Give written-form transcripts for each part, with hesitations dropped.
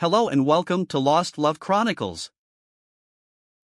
Hello and welcome to Lost Love Chronicles.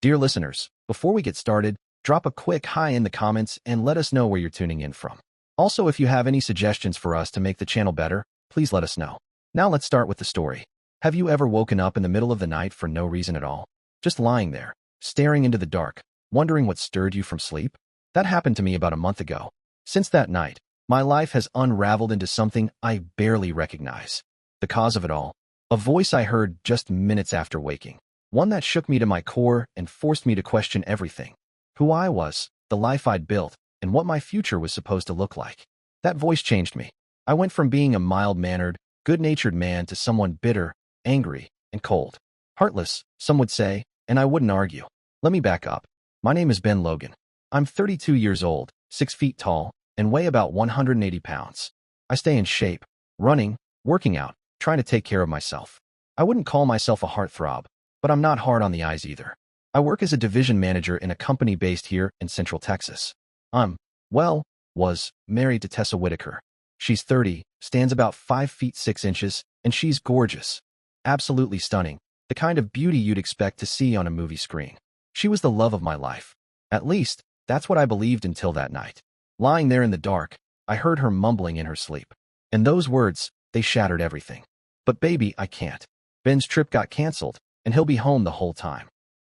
Dear listeners, before we get started, drop a quick hi in the comments and let us know where you're tuning in from. Also, if you have any suggestions for us to make the channel better, please let us know. Now let's start with the story. Have you ever woken up in the middle of the night for no reason at all? Just lying there, staring into the dark, wondering what stirred you from sleep? That happened to me about a month ago. Since that night, my life has unraveled into something I barely recognize. The cause of it all? A voice I heard just minutes after waking. One that shook me to my core and forced me to question everything. Who I was, the life I'd built, and what my future was supposed to look like. That voice changed me. I went from being a mild-mannered, good-natured man to someone bitter, angry, and cold. Heartless, some would say, and I wouldn't argue. Let me back up. My name is Ben Logan. I'm 32 years old, 6 feet tall, and weigh about 180 pounds. I stay in shape, running, working out, trying to take care of myself. I wouldn't call myself a heartthrob, but I'm not hard on the eyes either. I work as a division manager in a company based here in Central Texas. Was married to Tessa Whitaker. She's 30, stands about 5 feet 6 inches, and she's gorgeous. Absolutely stunning, the kind of beauty you'd expect to see on a movie screen. She was the love of my life. At least, that's what I believed until that night. Lying there in the dark, I heard her mumbling in her sleep. And those words, they shattered everything. But baby, I can't. Ben's trip got canceled, and he'll be home the whole time.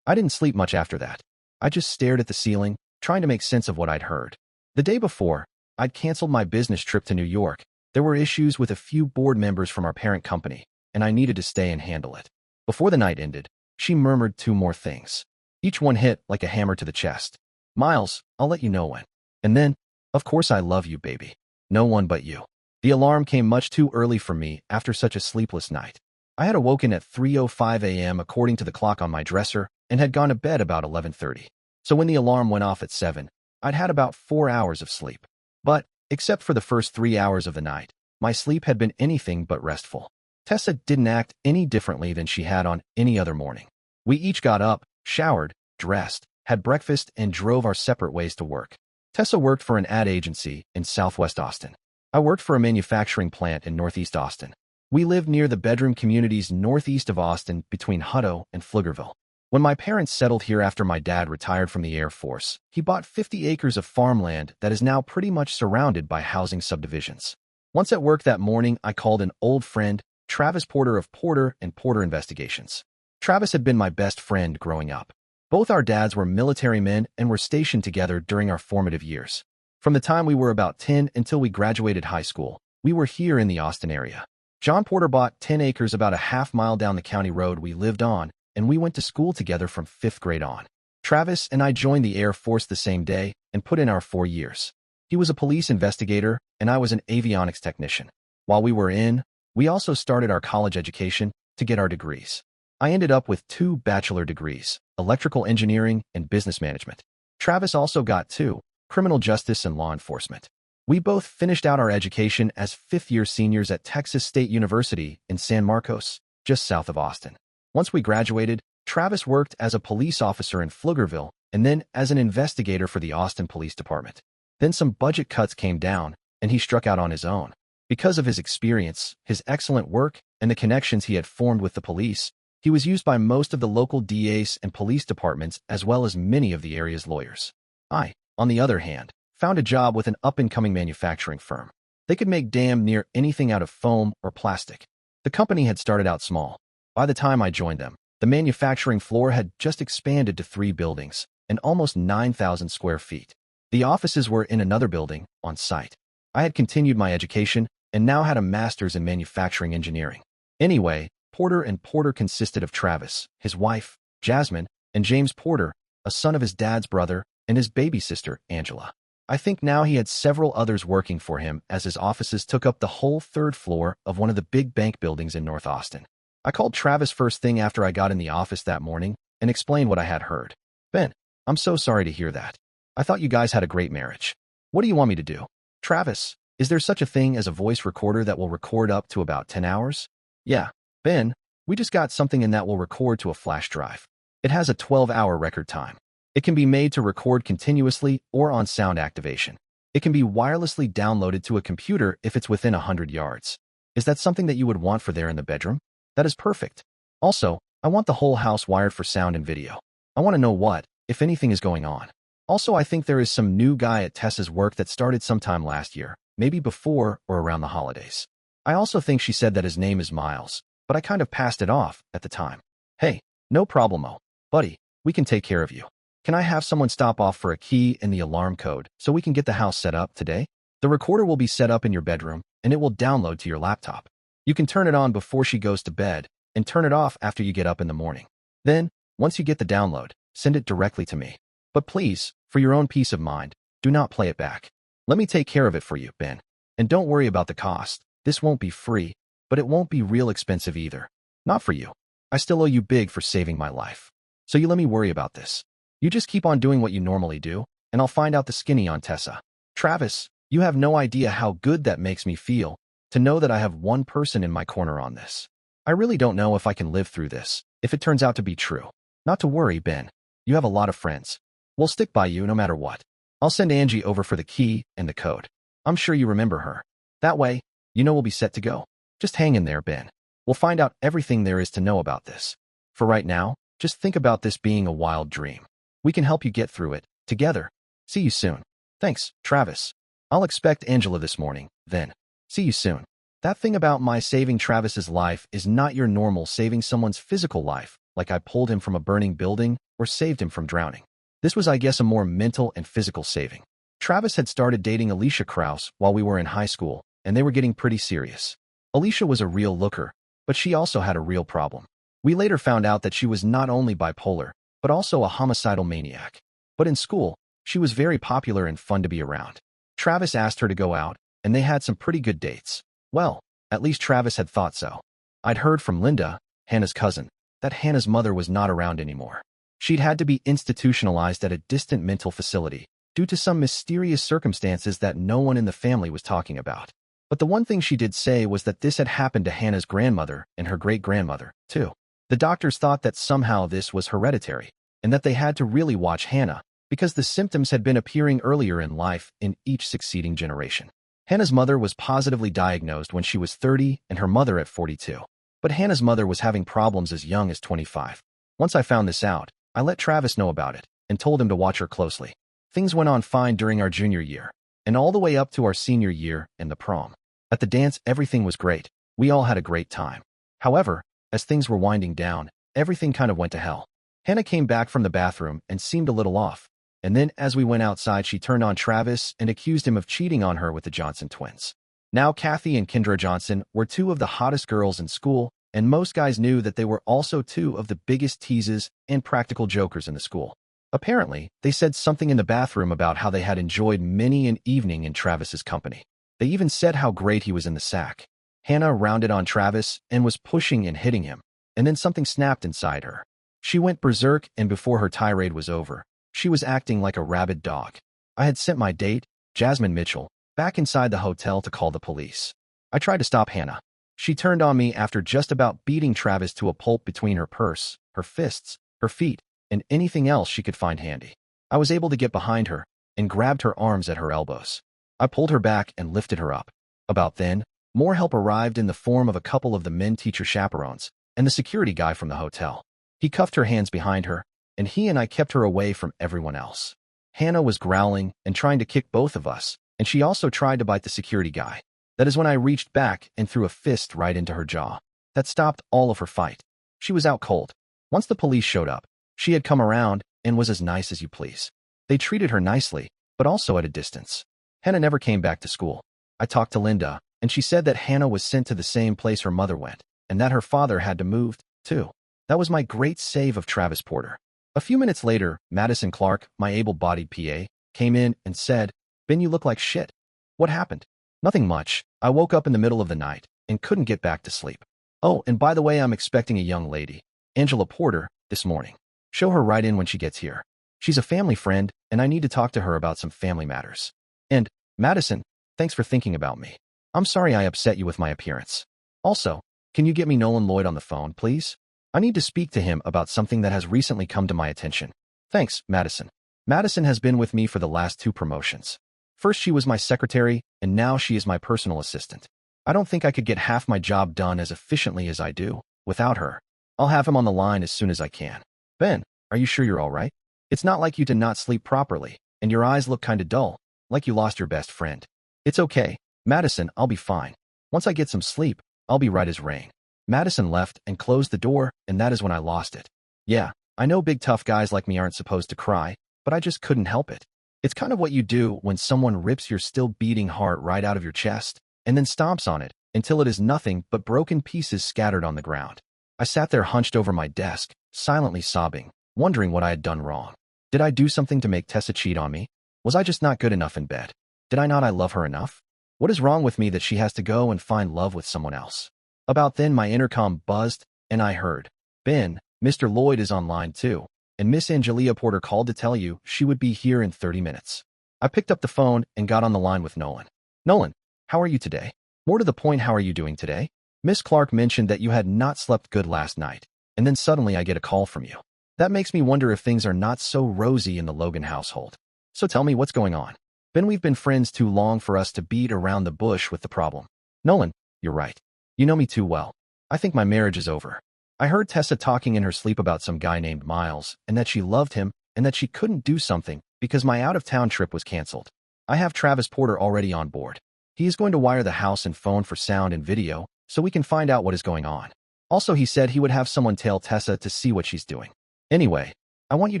I didn't sleep much after that. I just stared at the ceiling, trying to make sense of what I'd heard. The day before, I'd canceled my business trip to New York. There were issues with a few board members from our parent company, and I needed to stay and handle it. Before the night ended, she murmured 2 more things. Each one hit like a hammer to the chest. Miles, I'll let you know when. And then, of course I love you, baby. No one but you. The alarm came much too early for me after such a sleepless night. I had awoken at 3:05 a.m. according to the clock on my dresser and had gone to bed about 11:30. So when the alarm went off at 7, I'd had about 4 hours of sleep. But, except for the first 3 hours of the night, my sleep had been anything but restful. Tessa didn't act any differently than she had on any other morning. We each got up, showered, dressed, had breakfast, and drove our separate ways to work. Tessa worked for an ad agency in Southwest Austin. I worked for a manufacturing plant in Northeast Austin. We lived near the bedroom communities northeast of Austin between Hutto and Pflugerville. When my parents settled here after my dad retired from the Air Force, he bought 50 acres of farmland that is now pretty much surrounded by housing subdivisions. Once at work that morning, I called an old friend, Travis Porter of Porter and Porter Investigations. Travis had been my best friend growing up. Both our dads were military men and were stationed together during our formative years. From the time we were about 10 until we graduated high school, we were here in the Austin area. John Porter bought 10 acres about a half-mile down the county road we lived on, and we went to school together from 5th grade on. Travis and I joined the Air Force the same day and put in our 4 years. He was a police investigator, and I was an avionics technician. While we were in, we also started our college education to get our degrees. I ended up with 2 bachelor degrees, electrical engineering and business management. Travis also got 2, criminal justice and law enforcement. We both finished out our education as 5th-year seniors at Texas State University in San Marcos, just south of Austin. Once we graduated, Travis worked as a police officer in Pflugerville and then as an investigator for the Austin Police Department. Then some budget cuts came down, and he struck out on his own. Because of his experience, his excellent work, and the connections he had formed with the police, he was used by most of the local DAs and police departments as well as many of the area's lawyers. I, on the other hand, found a job with an up-and-coming manufacturing firm. They could make damn near anything out of foam or plastic. The company had started out small. By the time I joined them, the manufacturing floor had just expanded to 3 buildings and almost 9,000 square feet. The offices were in another building, on site. I had continued my education and now had a master's in manufacturing engineering. Anyway, Porter and Porter consisted of Travis, his wife, Jasmine, and James Porter, a son of his dad's brother, and his baby sister, Angela. I think now he had several others working for him as his offices took up the whole 3rd floor of one of the big bank buildings in North Austin. I called Travis first thing after I got in the office that morning and explained what I had heard. Ben, I'm so sorry to hear that. I thought you guys had a great marriage. What do you want me to do? Travis, is there such a thing as a voice recorder that will record up to about 10 hours? Yeah, Ben, we just got something in that will record to a flash drive. It has a 12-hour record time. It can be made to record continuously or on sound activation. It can be wirelessly downloaded to a computer if it's within 100 yards. Is that something that you would want for there in the bedroom? That is perfect. Also, I want the whole house wired for sound and video. I want to know what, if anything, is going on. Also, I think there is some new guy at Tessa's work that started sometime last year, maybe before or around the holidays. I also think she said that his name is Miles, but I kind of passed it off at the time. Hey, no problemo, buddy, we can take care of you. Can I have someone stop off for a key and the alarm code so we can get the house set up today? The recorder will be set up in your bedroom and it will download to your laptop. You can turn it on before she goes to bed and turn it off after you get up in the morning. Then, once you get the download, send it directly to me. But please, for your own peace of mind, do not play it back. Let me take care of it for you, Ben. And don't worry about the cost. This won't be free, but it won't be real expensive either. Not for you. I still owe you big for saving my life. So you let me worry about this. You just keep on doing what you normally do, and I'll find out the skinny on Tessa. Travis, you have no idea how good that makes me feel to know that I have one person in my corner on this. I really don't know if I can live through this, if it turns out to be true. Not to worry, Ben. You have a lot of friends. We'll stick by you no matter what. I'll send Angie over for the key and the code. I'm sure you remember her. That way, you know we'll be set to go. Just hang in there, Ben. We'll find out everything there is to know about this. For right now, just think about this being a wild dream. We can help you get through it, together. See you soon. Thanks, Travis. I'll expect Angela this morning, then. See you soon. That thing about my saving Travis's life is not your normal saving someone's physical life, like I pulled him from a burning building or saved him from drowning. This was, I guess, a more mental and physical saving. Travis had started dating Alicia Krause while we were in high school, and they were getting pretty serious. Alicia was a real looker, but she also had a real problem. We later found out that she was not only bipolar, but also a homicidal maniac. But in school, she was very popular and fun to be around. Travis asked her to go out, and they had some pretty good dates. Well, at least Travis had thought so. I'd heard from Linda, Hannah's cousin, that Hannah's mother was not around anymore. She'd had to be institutionalized at a distant mental facility due to some mysterious circumstances that no one in the family was talking about. But the one thing she did say was that this had happened to Hannah's grandmother and her great-grandmother, too. The doctors thought that somehow this was hereditary, and that they had to really watch Hannah, because the symptoms had been appearing earlier in life in each succeeding generation. Hannah's mother was positively diagnosed when she was 30 and her mother at 42. But Hannah's mother was having problems as young as 25. Once I found this out, I let Travis know about it and told him to watch her closely. Things went on fine during our junior year, and all the way up to our senior year and the prom. At the dance, everything was great. We all had a great time. However, as things were winding down, everything kind of went to hell. Hannah came back from the bathroom and seemed a little off. And then, as we went outside, she turned on Travis and accused him of cheating on her with the Johnson twins. Now, Kathy and Kendra Johnson were two of the hottest girls in school, and most guys knew that they were also two of the biggest teases and practical jokers in the school. Apparently, they said something in the bathroom about how they had enjoyed many an evening in Travis's company. They even said how great he was in the sack. Hannah rounded on Travis and was pushing and hitting him, and then something snapped inside her. She went berserk, and before her tirade was over, she was acting like a rabid dog. I had sent my date, Jasmine Mitchell, back inside the hotel to call the police. I tried to stop Hannah. She turned on me after just about beating Travis to a pulp between her purse, her fists, her feet, and anything else she could find handy. I was able to get behind her and grabbed her arms at her elbows. I pulled her back and lifted her up. About then, more help arrived in the form of a couple of the men-teacher chaperones and the security guy from the hotel. He cuffed her hands behind her, and he and I kept her away from everyone else. Hannah was growling and trying to kick both of us, and she also tried to bite the security guy. That is when I reached back and threw a fist right into her jaw. That stopped all of her fight. She was out cold. Once the police showed up, she had come around and was as nice as you please. They treated her nicely, but also at a distance. Hannah never came back to school. I talked to Linda, and she said that Hannah was sent to the same place her mother went, and that her father had to move, too. That was my great save of Travis Porter. A few minutes later, Madison Clark, my able-bodied PA, came in and said, "Ben, you look like shit." What happened? Nothing much. I woke up in the middle of the night and couldn't get back to sleep. Oh, and by the way, I'm expecting a young lady, Angela Porter, this morning. Show her right in when she gets here. She's a family friend, and I need to talk to her about some family matters. And, Madison, thanks for thinking about me. I'm sorry I upset you with my appearance. Also, can you get me Nolan Lloyd on the phone, please? I need to speak to him about something that has recently come to my attention. Thanks, Madison. Madison has been with me for the last 2 promotions. First she was my secretary, and now she is my personal assistant. I don't think I could get half my job done as efficiently as I do without her. I'll have him on the line as soon as I can. Ben, are you sure you're all right? It's not like you did not sleep properly, and your eyes look kinda dull, like you lost your best friend. It's okay, Madison, I'll be fine. Once I get some sleep, I'll be right as rain. Madison left and closed the door, and that is when I lost it. Yeah, I know big tough guys like me aren't supposed to cry, but I just couldn't help it. It's kind of what you do when someone rips your still beating heart right out of your chest, and then stomps on it until it is nothing but broken pieces scattered on the ground. I sat there hunched over my desk, silently sobbing, wondering what I had done wrong. Did I do something to make Tessa cheat on me? Was I just not good enough in bed? Did I not love her enough? What is wrong with me that she has to go and find love with someone else? About then my intercom buzzed, and I heard, Ben, Mr. Lloyd is online too, and Miss Angelia Porter called to tell you she would be here in 30 minutes. I picked up the phone and got on the line with Nolan. Nolan, how are you today? More to the point, how are you doing today? Miss Clark mentioned that you had not slept good last night, and then suddenly I get a call from you. That makes me wonder if things are not so rosy in the Logan household. So tell me what's going on. Ben, we've been friends too long for us to beat around the bush with the problem. Nolan, you're right. You know me too well. I think my marriage is over. I heard Tessa talking in her sleep about some guy named Miles, and that she loved him, and that she couldn't do something because my out-of-town trip was canceled. I have Travis Porter already on board. He is going to wire the house and phone for sound and video, so we can find out what is going on. Also, he said he would have someone tail Tessa to see what she's doing. Anyway, I want you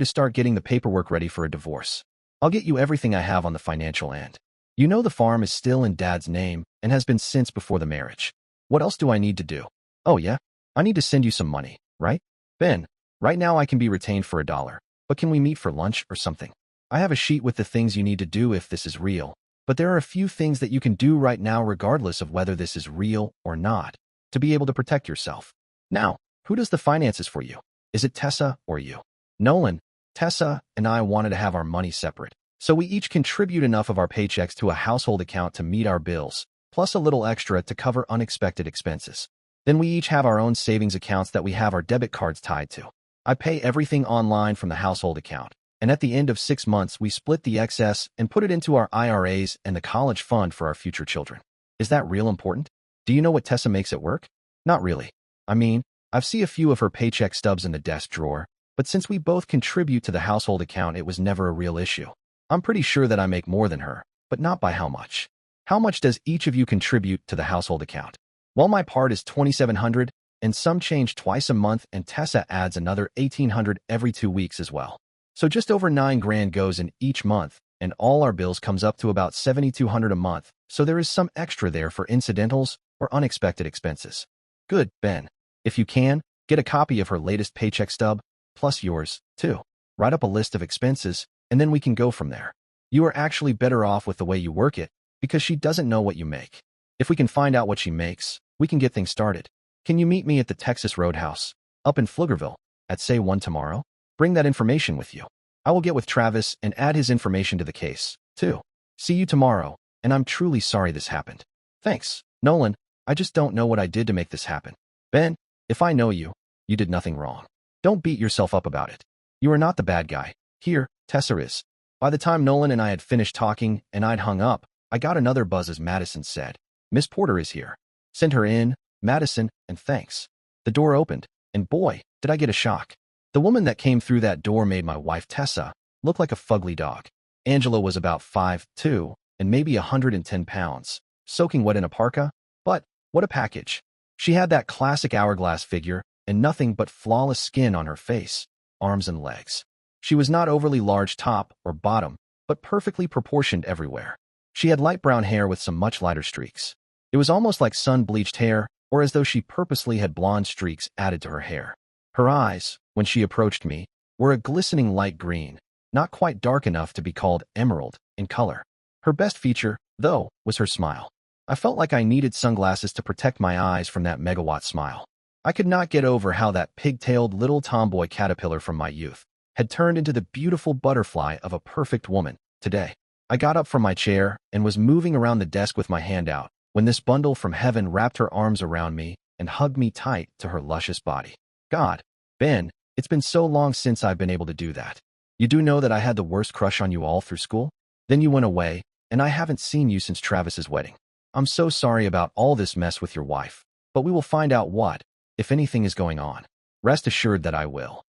to start getting the paperwork ready for a divorce. I'll get you everything I have on the financial end. You know the farm is still in Dad's name and has been since before the marriage. What else do I need to do? Oh yeah, I need to send you some money, right? Ben, right now I can be retained for $1, but can we meet for lunch or something? I have a sheet with the things you need to do if this is real, but there are a few things that you can do right now regardless of whether this is real or not, to be able to protect yourself. Now, who does the finances for you? Is it Tessa or you? Nolan, Tessa and I wanted to have our money separate, so we each contribute enough of our paychecks to a household account to meet our bills, plus a little extra to cover unexpected expenses. Then we each have our own savings accounts that we have our debit cards tied to. I pay everything online from the household account, and at the end of 6 months we split the excess and put it into our IRAs and the college fund for our future children. Is that real important? Do you know what Tessa makes at work? Not really. I mean, I've seen a few of her paycheck stubs in the desk drawer, but since we both contribute to the household account, it was never a real issue. I'm pretty sure that I make more than her, but not by how much. How much does each of you contribute to the household account? Well, my part is $2,700, and some change twice a month, and Tessa adds another $1,800 every 2 weeks as well. So just over $9,000 goes in each month, and all our bills comes up to about $7,200 a month, so there is some extra there for incidentals or unexpected expenses. Good, Ben. If you can, get a copy of her latest paycheck stub, plus yours, too. Write up a list of expenses, and then we can go from there. You are actually better off with the way you work it, because she doesn't know what you make. If we can find out what she makes, we can get things started. Can you meet me at the Texas Roadhouse, up in Pflugerville, at say 1 tomorrow? Bring that information with you. I will get with Travis and add his information to the case, too. See you tomorrow, and I'm truly sorry this happened. Thanks, Nolan. I just don't know what I did to make this happen. Ben, if I know you, you did nothing wrong. Don't beat yourself up about it. You are not the bad guy. Here, Tessa is. By the time Nolan and I had finished talking and I'd hung up, I got another buzz as Madison said, Miss Porter is here. Send her in, Madison, and thanks. The door opened, and boy, did I get a shock. The woman that came through that door made my wife Tessa look like a fugly dog. Angela was about 5'2", and maybe 110 pounds, soaking wet in a parka, but what a package. She had that classic hourglass figure and nothing but flawless skin on her face, arms and legs. She was not overly large top or bottom, but perfectly proportioned everywhere. She had light brown hair with some much lighter streaks. It was almost like sun-bleached hair, or as though she purposely had blonde streaks added to her hair. Her eyes, when she approached me, were a glistening light green, not quite dark enough to be called emerald in color. Her best feature, though, was her smile. I felt like I needed sunglasses to protect my eyes from that megawatt smile. I could not get over how that pig-tailed little tomboy caterpillar from my youth had turned into the beautiful butterfly of a perfect woman today. I got up from my chair and was moving around the desk with my hand out when this bundle from heaven wrapped her arms around me and hugged me tight to her luscious body. God, Ben, it's been so long since I've been able to do that. You do know that I had the worst crush on you all through school? Then you went away, and I haven't seen you since Travis's wedding. I'm so sorry about all this mess with your wife, but we will find out what, if anything, is going on. Rest assured that I will.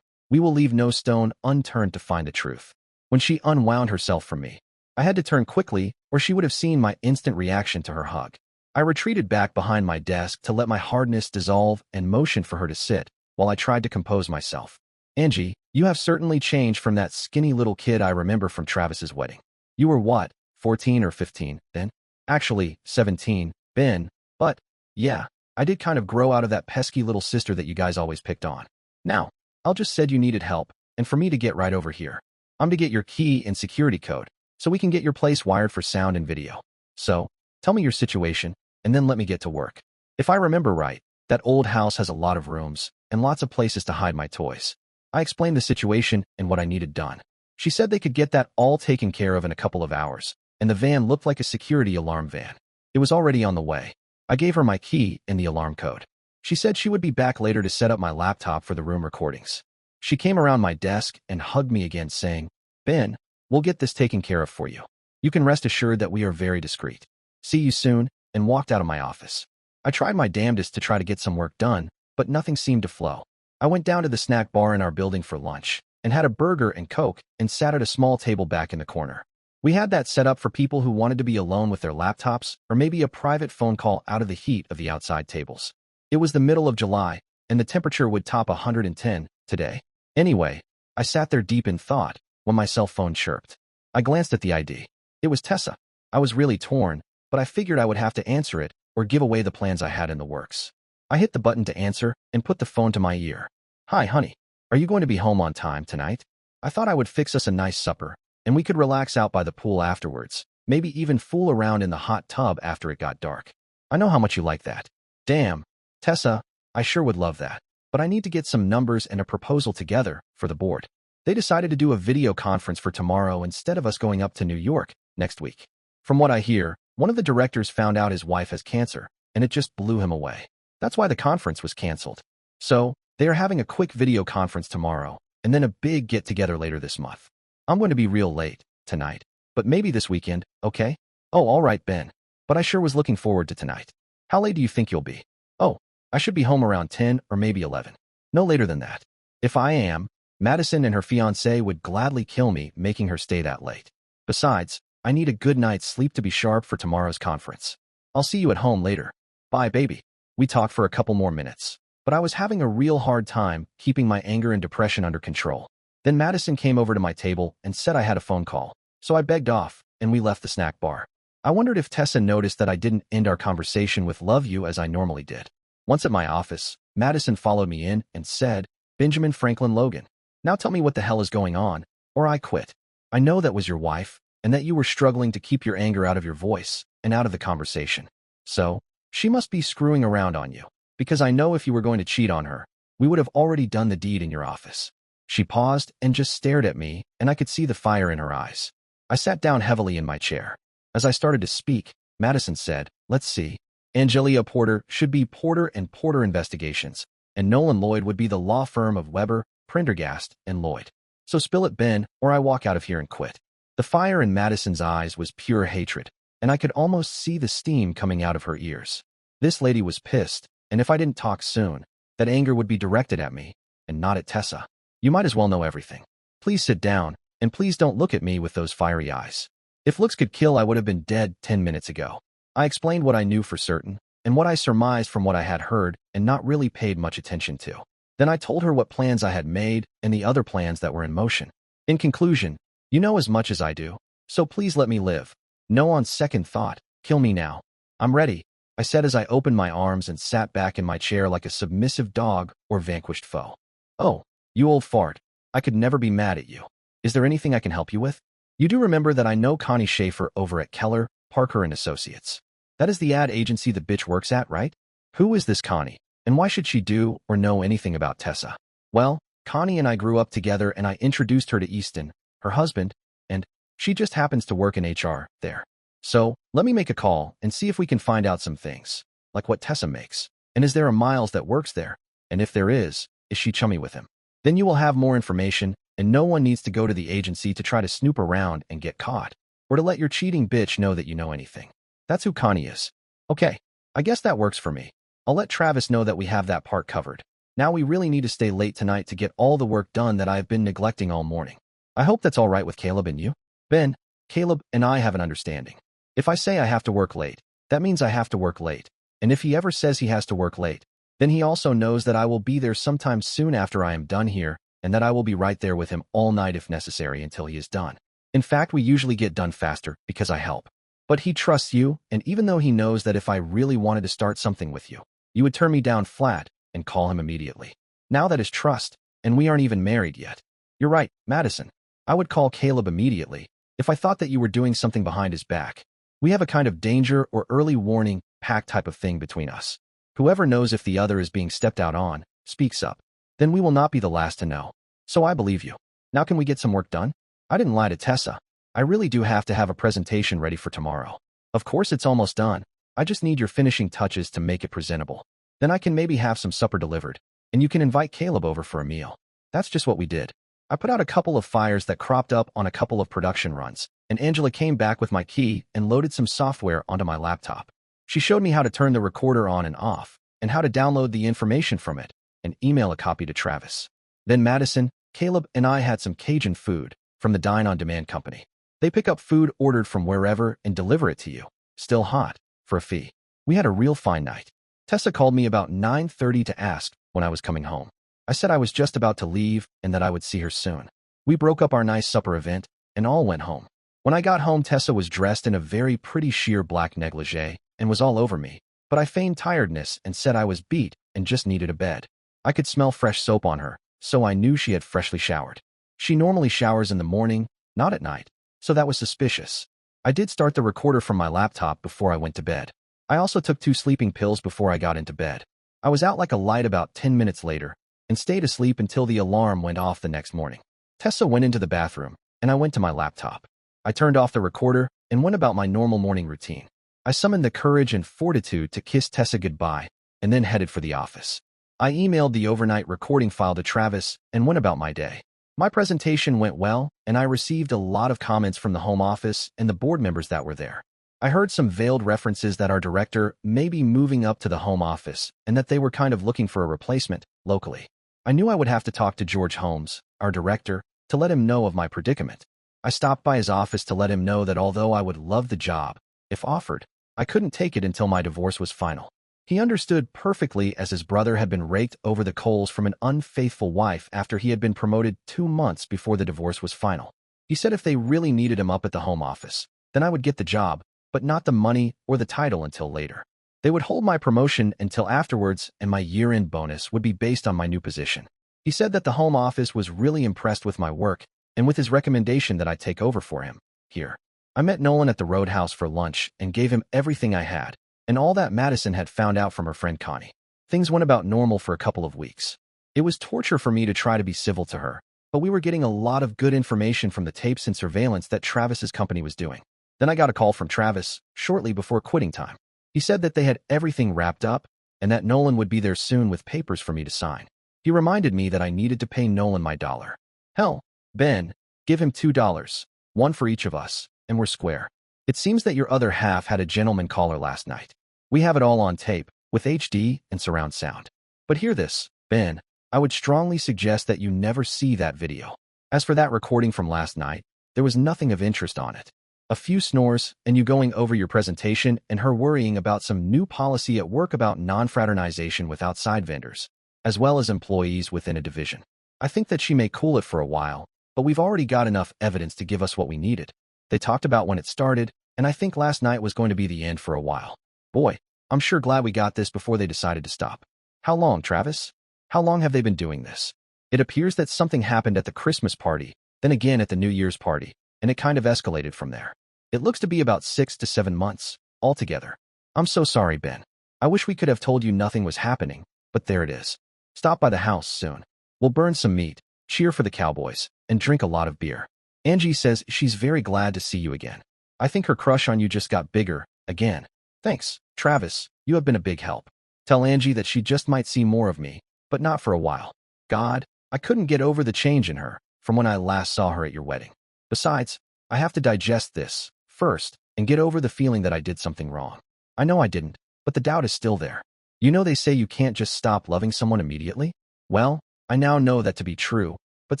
We will leave no stone unturned to find the truth. When she unwound herself from me, I had to turn quickly, or she would have seen my instant reaction to her hug. I retreated back behind my desk to let my hardness dissolve and motioned for her to sit, while I tried to compose myself. Angie, you have certainly changed from that skinny little kid I remember from Travis's wedding. You were what, 14 or 15, then? Actually, 17, Ben, but, yeah, I did kind of grow out of that pesky little sister that you guys always picked on. Now, I'll just said you needed help, and for me to get right over here. I'm to get your key and security code, so we can get your place wired for sound and video. So, tell me your situation, and then let me get to work. If I remember right, that old house has a lot of rooms, and lots of places to hide my toys. I explained the situation and what I needed done. She said they could get that all taken care of in a couple of hours, and the van looked like a security alarm van. It was already on the way. I gave her my key and the alarm code. She said she would be back later to set up my laptop for the room recordings. She came around my desk and hugged me again, saying, Ben, we'll get this taken care of for you. You can rest assured that we are very discreet. See you soon, and walked out of my office. I tried my damnedest to try to get some work done, but nothing seemed to flow. I went down to the snack bar in our building for lunch, and had a burger and Coke, and sat at a small table back in the corner. We had that set up for people who wanted to be alone with their laptops, or maybe a private phone call out of the heat of the outside tables. It was the middle of July, and the temperature would top 110 today. Anyway, I sat there deep in thought when my cell phone chirped. I glanced at the ID. It was Tessa. I was really torn, but I figured I would have to answer it or give away the plans I had in the works. I hit the button to answer and put the phone to my ear. Hi, honey. Are you going to be home on time tonight? I thought I would fix us a nice supper, and we could relax out by the pool afterwards, maybe even fool around in the hot tub after it got dark. I know how much you like that. Damn, Tessa, I sure would love that. But I need to get some numbers and a proposal together for the board. They decided to do a video conference for tomorrow instead of us going up to New York next week. From what I hear, one of the directors found out his wife has cancer, and it just blew him away. That's why the conference was canceled. So, they are having a quick video conference tomorrow, and then a big get-together later this month. I'm going to be real late tonight, but maybe this weekend, okay? Oh, all right, Ben. But I sure was looking forward to tonight. How late do you think you'll be? Oh, I should be home around 10 or maybe 11. No later than that. If I am, Madison and her fiancé would gladly kill me making her stay that late. Besides, I need a good night's sleep to be sharp for tomorrow's conference. I'll see you at home later. Bye, baby. We talked for a couple more minutes, but I was having a real hard time keeping my anger and depression under control. Then Madison came over to my table and said I had a phone call, so I begged off, and we left the snack bar. I wondered if Tessa noticed that I didn't end our conversation with love you as I normally did. Once at my office, Madison followed me in and said, Benjamin Franklin Logan, now tell me what the hell is going on, or I quit. I know that was your wife, and that you were struggling to keep your anger out of your voice and out of the conversation. So, she must be screwing around on you, because I know if you were going to cheat on her, we would have already done the deed in your office. She paused and just stared at me, and I could see the fire in her eyes. I sat down heavily in my chair. As I started to speak, Madison said, let's see. Angelia Porter should be Porter and Porter Investigations, and Nolan Lloyd would be the law firm of Weber, Prendergast, and Lloyd. So spill it, Ben, or I walk out of here and quit. The fire in Madison's eyes was pure hatred, and I could almost see the steam coming out of her ears. This lady was pissed, and if I didn't talk soon, that anger would be directed at me, and not at Tessa. You might as well know everything. Please sit down, and please don't look at me with those fiery eyes. If looks could kill, I would have been dead 10 minutes ago. I explained what I knew for certain, and what I surmised from what I had heard and not really paid much attention to. Then I told her what plans I had made and the other plans that were in motion. In conclusion, you know as much as I do, so please let me live. No on second thought, kill me now. I'm ready, I said as I opened my arms and sat back in my chair like a submissive dog or vanquished foe. Oh, you old fart, I could never be mad at you. Is there anything I can help you with? You do remember that I know Connie Schaefer over at Keller, Parker & Associates. That is the ad agency the bitch works at, right? Who is this Connie, and why should she do or know anything about Tessa? Well, Connie and I grew up together and I introduced her to Easton, her husband, and she just happens to work in HR there. So, let me make a call and see if we can find out some things, like what Tessa makes. And is there a Miles that works there? And if there is she chummy with him? Then you will have more information, and no one needs to go to the agency to try to snoop around and get caught, or to let your cheating bitch know that you know anything. That's who Connie is. Okay, I guess that works for me. I'll let Travis know that we have that part covered. Now we really need to stay late tonight to get all the work done that I have been neglecting all morning. I hope that's all right with Caleb and you. Ben, Caleb and I have an understanding. If I say I have to work late, that means I have to work late. And if he ever says he has to work late, then he also knows that I will be there sometime soon after I am done here, and that I will be right there with him all night if necessary until he is done. In fact, we usually get done faster because I help. But he trusts you, and even though he knows that if I really wanted to start something with you, you would turn me down flat and call him immediately. Now that is trust, and we aren't even married yet. You're right, Madison. I would call Caleb immediately if I thought that you were doing something behind his back. We have a kind of danger or early warning pact type of thing between us. Whoever knows if the other is being stepped out on, speaks up. Then we will not be the last to know. So I believe you. Now can we get some work done? I didn't lie to Tessa. I really do have to have a presentation ready for tomorrow. Of course it's almost done. I just need your finishing touches to make it presentable. Then I can maybe have some supper delivered, and you can invite Caleb over for a meal. That's just what we did. I put out a couple of fires that cropped up on a couple of production runs, and Angela came back with my key and loaded some software onto my laptop. She showed me how to turn the recorder on and off, and how to download the information from it, and email a copy to Travis. Then Madison, Caleb, and I had some Cajun food from the Dine on Demand company. They pick up food ordered from wherever and deliver it to you, still hot, for a fee. We had a real fine night. Tessa called me about 9:30 to ask when I was coming home. I said I was just about to leave and that I would see her soon. We broke up our nice supper event and all went home. When I got home, Tessa was dressed in a very pretty sheer black negligee and was all over me, but I feigned tiredness and said I was beat and just needed a bed. I could smell fresh soap on her, so I knew she had freshly showered. She normally showers in the morning, not at night, so that was suspicious. I did start the recorder from my laptop before I went to bed. I also took 2 sleeping pills before I got into bed. I was out like a light about 10 minutes later and stayed asleep until the alarm went off the next morning. Tessa went into the bathroom, and I went to my laptop. I turned off the recorder and went about my normal morning routine. I summoned the courage and fortitude to kiss Tessa goodbye and then headed for the office. I emailed the overnight recording file to Travis and went about my day. My presentation went well, and I received a lot of comments from the home office and the board members that were there. I heard some veiled references that our director may be moving up to the home office and that they were kind of looking for a replacement locally. I knew I would have to talk to George Holmes, our director, to let him know of my predicament. I stopped by his office to let him know that although I would love the job, if offered, I couldn't take it until my divorce was final. He understood perfectly, as his brother had been raked over the coals from an unfaithful wife after he had been promoted 2 months before the divorce was final. He said if they really needed him up at the home office, then I would get the job, but not the money or the title until later. They would hold my promotion until afterwards, and my year-end bonus would be based on my new position. He said that the home office was really impressed with my work and with his recommendation that I take over for him here. I met Nolan at the Roadhouse for lunch and gave him everything I had, and all that Madison had found out from her friend Connie. Things went about normal for a couple of weeks. It was torture for me to try to be civil to her, but we were getting a lot of good information from the tapes and surveillance that Travis's company was doing. Then I got a call from Travis shortly before quitting time. He said that they had everything wrapped up and that Nolan would be there soon with papers for me to sign. He reminded me that I needed to pay Nolan my dollar. Hell, Ben, give him $2, one for each of us, and we're square. It seems that your other half had a gentleman caller last night. We have it all on tape, with HD and surround sound. But hear this, Ben, I would strongly suggest that you never see that video. As for that recording from last night, there was nothing of interest on it. A few snores, and you going over your presentation and her worrying about some new policy at work about non-fraternization with outside vendors, as well as employees within a division. I think that she may cool it for a while, but we've already got enough evidence to give us what we needed. They talked about when it started, and I think last night was going to be the end for a while. Boy, I'm sure glad we got this before they decided to stop. How long, Travis? How long have they been doing this? It appears that something happened at the Christmas party, then again at the New Year's party, and it kind of escalated from there. It looks to be about 6 to 7 months, altogether. I'm so sorry, Ben. I wish we could have told you nothing was happening, but there it is. Stop by the house soon. We'll burn some meat, cheer for the Cowboys, and drink a lot of beer. Angie says she's very glad to see you again. I think her crush on you just got bigger, again. Thanks, Travis, you have been a big help. Tell Angie that she just might see more of me, but not for a while. God, I couldn't get over the change in her from when I last saw her at your wedding. Besides, I have to digest this first and get over the feeling that I did something wrong. I know I didn't, but the doubt is still there. You know they say you can't just stop loving someone immediately? Well, I now know that to be true, but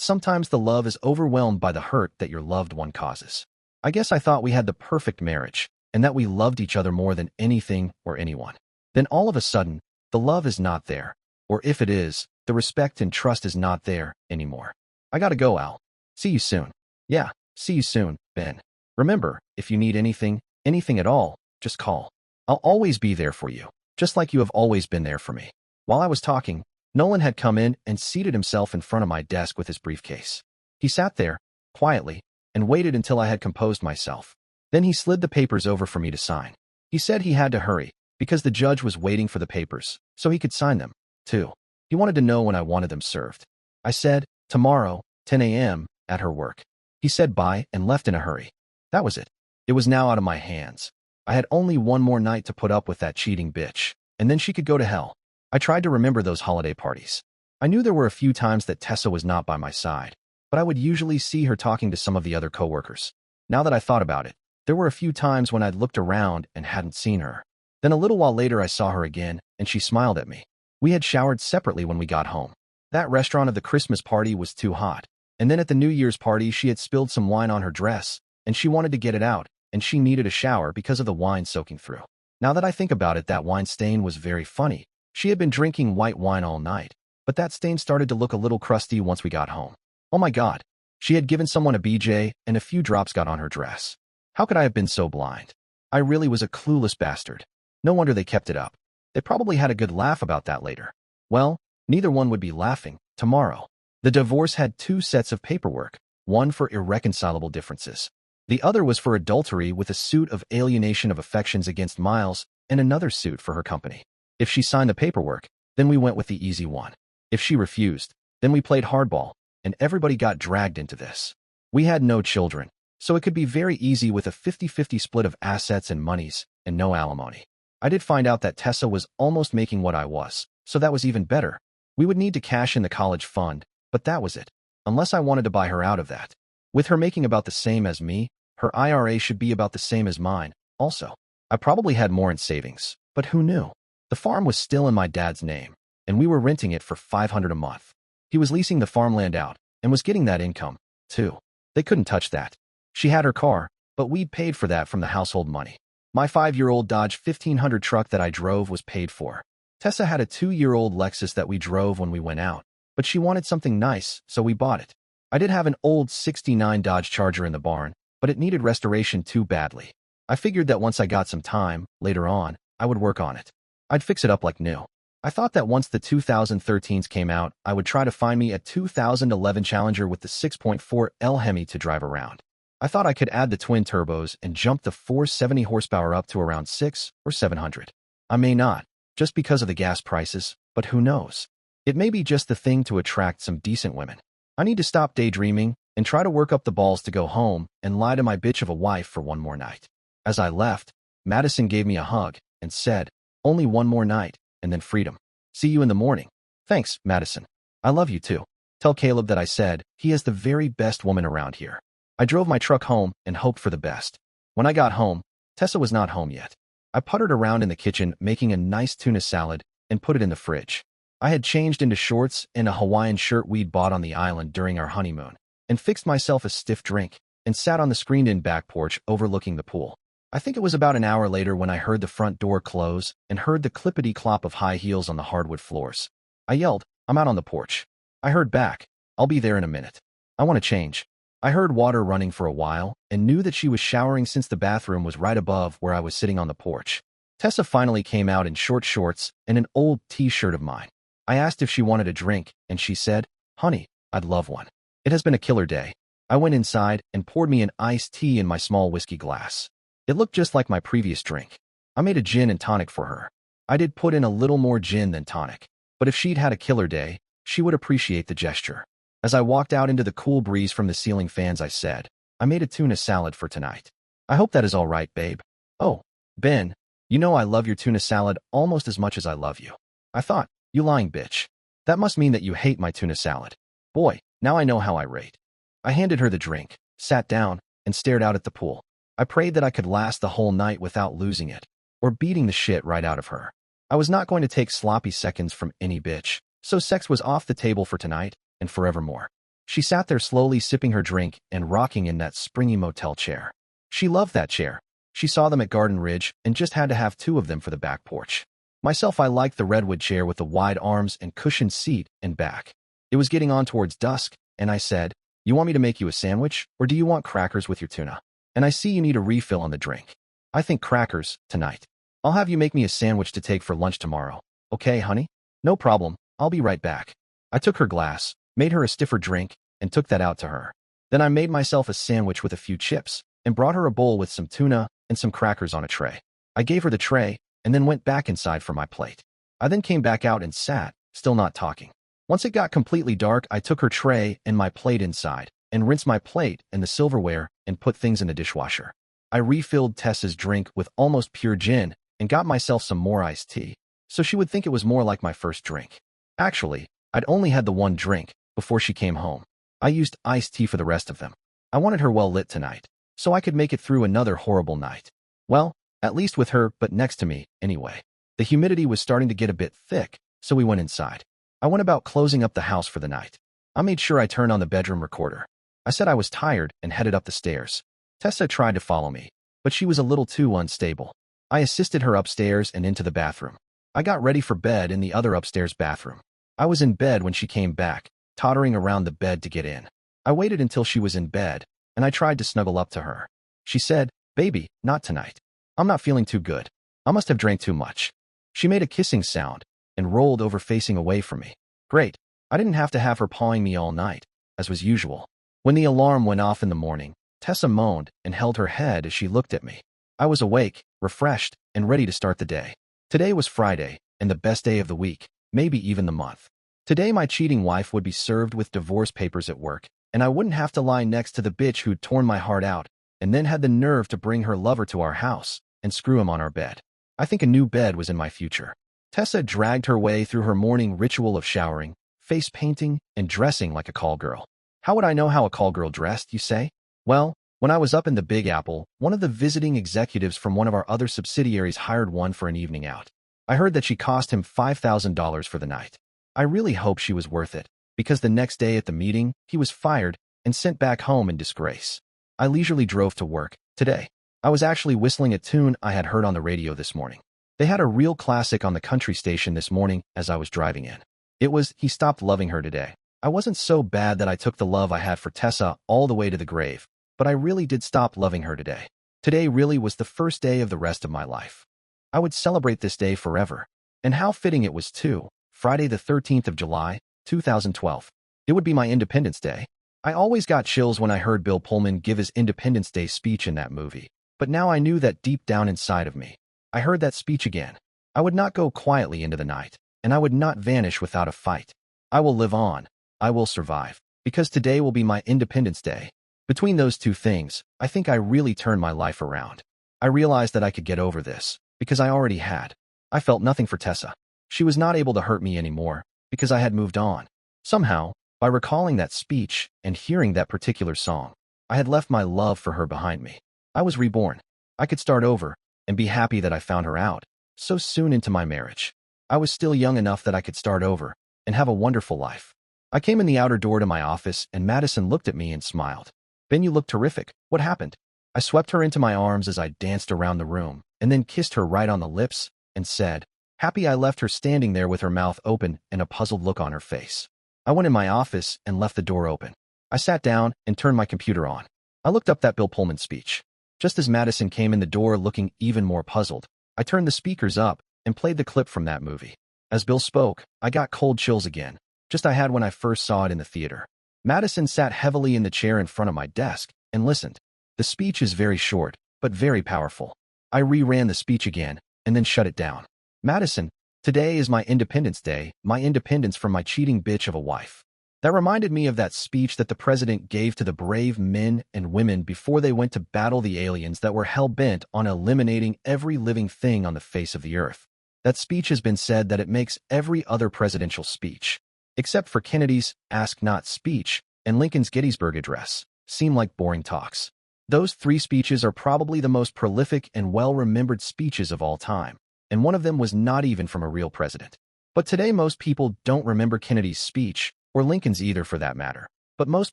sometimes the love is overwhelmed by the hurt that your loved one causes. I guess I thought we had the perfect marriage, and that we loved each other more than anything or anyone. Then all of a sudden, the love is not there, or if it is, the respect and trust is not there anymore. I gotta go, Al. See you soon. Yeah, see you soon, Ben. Remember, if you need anything at all, just call. I'll always be there for you, just like you have always been there for me. While I was talking, Nolan had come in and seated himself in front of my desk with his briefcase. He sat there, quietly, and waited until I had composed myself. Then he slid the papers over for me to sign. He said he had to hurry, because the judge was waiting for the papers, so he could sign them, too. He wanted to know when I wanted them served. I said, tomorrow, 10 a.m., at her work. He said bye and left in a hurry. That was it. It was now out of my hands. I had only one more night to put up with that cheating bitch, and then she could go to hell. I tried to remember those holiday parties. I knew there were a few times that Tessa was not by my side, but I would usually see her talking to some of the other coworkers. Now that I thought about it, there were a few times when I'd looked around and hadn't seen her. Then a little while later I saw her again, and she smiled at me. We had showered separately when we got home. That restaurant of the Christmas party was too hot. And then at the New Year's party she had spilled some wine on her dress, and she wanted to get it out, and she needed a shower because of the wine soaking through. Now that I think about it, that wine stain was very funny. She had been drinking white wine all night, but that stain started to look a little crusty once we got home. Oh my God. She had given someone a BJ, and a few drops got on her dress. How could I have been so blind? I really was a clueless bastard. No wonder they kept it up. They probably had a good laugh about that later. Well, neither one would be laughing tomorrow. The divorce had two sets of paperwork, one for irreconcilable differences. The other was for adultery with a suit of alienation of affections against Miles and another suit for her company. If she signed the paperwork, then we went with the easy one. If she refused, then we played hardball, and everybody got dragged into this. We had no children, so it could be very easy with a 50-50 split of assets and monies, and no alimony. I did find out that Tessa was almost making what I was, so that was even better. We would need to cash in the college fund, but that was it, unless I wanted to buy her out of that. With her making about the same as me, her IRA should be about the same as mine, also. I probably had more in savings, but who knew? The farm was still in my dad's name, and we were renting it for $500 a month. He was leasing the farmland out, and was getting that income, too. They couldn't touch that. She had her car, but we'd paid for that from the household money. My 5-year-old Dodge 1500 truck that I drove was paid for. Tessa had a 2-year-old Lexus that we drove when we went out, but she wanted something nice, so we bought it. I did have an old '69 Dodge Charger in the barn, but it needed restoration too badly. I figured that once I got some time, later on, I would work on it. I'd fix it up like new. I thought that once the 2013s came out, I would try to find me a 2011 Challenger with the 6.4L Hemi to drive around. I thought I could add the twin turbos and jump the 470 horsepower up to around 600 or 700. I may not, just because of the gas prices, but who knows? It may be just the thing to attract some decent women. I need to stop daydreaming and try to work up the balls to go home and lie to my bitch of a wife for one more night. As I left, Madison gave me a hug and said, only one more night, and then freedom. See you in the morning. Thanks, Madison. I love you too. Tell Caleb that I said he is the very best woman around here. I drove my truck home and hoped for the best. When I got home, Tessa was not home yet. I puttered around in the kitchen making a nice tuna salad and put it in the fridge. I had changed into shorts and a Hawaiian shirt we'd bought on the island during our honeymoon, and fixed myself a stiff drink, and sat on the screened-in back porch overlooking the pool. I think it was about an hour later when I heard the front door close and heard the clippity-clop of high heels on the hardwood floors. I yelled, I'm out on the porch. I heard back, I'll be there in a minute. I want to change. I heard water running for a while and knew that she was showering since the bathroom was right above where I was sitting on the porch. Tessa finally came out in short shorts and an old t-shirt of mine. I asked if she wanted a drink, and she said, honey, I'd love one. It has been a killer day. I went inside and poured me an iced tea in my small whiskey glass. It looked just like my previous drink. I made a gin and tonic for her. I did put in a little more gin than tonic, but if she'd had a killer day, she would appreciate the gesture. As I walked out into the cool breeze from the ceiling fans, I said, I made a tuna salad for tonight. I hope that is all right, babe. Oh, Ben, you know I love your tuna salad almost as much as I love you. I thought, you lying bitch. That must mean that you hate my tuna salad. Boy, now I know how I rate. I handed her the drink, sat down, and stared out at the pool. I prayed that I could last the whole night without losing it, or beating the shit right out of her. I was not going to take sloppy seconds from any bitch, So sex was off the table for tonight and forevermore. She sat there slowly sipping her drink and rocking in that springy motel chair. She loved that chair. She saw them at Garden Ridge and just had to have two of them for the back porch. Myself, I liked the redwood chair with the wide arms and cushioned seat and back. It was getting on towards dusk, and I said, "You want me to make you a sandwich, or do you want crackers with your tuna? And I see you need a refill on the drink. I think crackers, tonight. I'll have you make me a sandwich to take for lunch tomorrow. Okay, honey? No problem. I'll be right back." I took her glass, made her a stiffer drink, and took that out to her. Then I made myself a sandwich with a few chips, and brought her a bowl with some tuna and some crackers on a tray. I gave her the tray, and then went back inside for my plate. I then came back out and sat, still not talking. Once it got completely dark, I took her tray and my plate inside, and rinsed my plate and the silverware and put things in the dishwasher. I refilled Tessa's drink with almost pure gin and got myself some more iced tea, so she would think it was more like my first drink. Actually, I'd only had the one drink before she came home. I used iced tea for the rest of them. I wanted her well lit tonight, so I could make it through another horrible night. Well, at least with her, but next to me, anyway. The humidity was starting to get a bit thick, so we went inside. I went about closing up the house for the night. I made sure I turned on the bedroom recorder. I said I was tired and headed up the stairs. Tessa tried to follow me, but she was a little too unstable. I assisted her upstairs and into the bathroom. I got ready for bed in the other upstairs bathroom. I was in bed when she came back, tottering around the bed to get in. I waited until she was in bed, and I tried to snuggle up to her. She said, "Baby, not tonight. I'm not feeling too good. I must have drank too much." She made a kissing sound and rolled over facing away from me. Great. I didn't have to have her pawing me all night, as was usual. When the alarm went off in the morning, Tessa moaned and held her head as she looked at me. I was awake, refreshed, and ready to start the day. Today was Friday, and the best day of the week, maybe even the month. Today my cheating wife would be served with divorce papers at work, and I wouldn't have to lie next to the bitch who'd torn my heart out and then had the nerve to bring her lover to our house and screw him on our bed. I think a new bed was in my future. Tessa dragged her way through her morning ritual of showering, face painting, and dressing like a call girl. How would I know how a call girl dressed, you say? Well, when I was up in the Big Apple, one of the visiting executives from one of our other subsidiaries hired one for an evening out. I heard that she cost him $5,000 for the night. I really hope she was worth it, because the next day at the meeting, he was fired and sent back home in disgrace. I leisurely drove to work. Today, I was actually whistling a tune I had heard on the radio this morning. They had a real classic on the country station this morning as I was driving in. It was "He Stopped Loving Her Today." I wasn't so bad that I took the love I had for Tessa all the way to the grave, but I really did stop loving her today. Today really was the first day of the rest of my life. I would celebrate this day forever. And how fitting it was too. Friday the 13th of July, 2012. It would be my Independence Day. I always got chills when I heard Bill Pullman give his Independence Day speech in that movie. But now I knew that deep down inside of me, I heard that speech again. I would not go quietly into the night, and I would not vanish without a fight. I will live on. I will survive. Because today will be my Independence Day. Between those two things, I think I really turned my life around. I realized that I could get over this, because I already had. I felt nothing for Tessa. She was not able to hurt me anymore, because I had moved on. Somehow, by recalling that speech and hearing that particular song, I had left my love for her behind me. I was reborn. I could start over and be happy that I found her out so soon into my marriage. I was still young enough that I could start over and have a wonderful life. I came in the outer door to my office, and Madison looked at me and smiled. "Ben, you look terrific. What happened?" I swept her into my arms as I danced around the room, and then kissed her right on the lips and said, "Happy." I left her standing there with her mouth open and a puzzled look on her face. I went in my office and left the door open. I sat down and turned my computer on. I looked up that Bill Pullman speech. Just as Madison came in the door looking even more puzzled, I turned the speakers up and played the clip from that movie. As Bill spoke, I got cold chills again, just I had when I first saw it in the theater. Madison sat heavily in the chair in front of my desk and listened. The speech is very short, but very powerful. I reran the speech again and then shut it down. "Madison, today is my Independence Day, my independence from my cheating bitch of a wife." That reminded me of that speech that the president gave to the brave men and women before they went to battle the aliens that were hell-bent on eliminating every living thing on the face of the earth. That speech has been said that it makes every other presidential speech, except for Kennedy's Ask Not speech and Lincoln's Gettysburg Address, seem like boring talks. Those three speeches are probably the most prolific and well-remembered speeches of all time, and one of them was not even from a real president. But today most people don't remember Kennedy's speech, or Lincoln's either for that matter. But most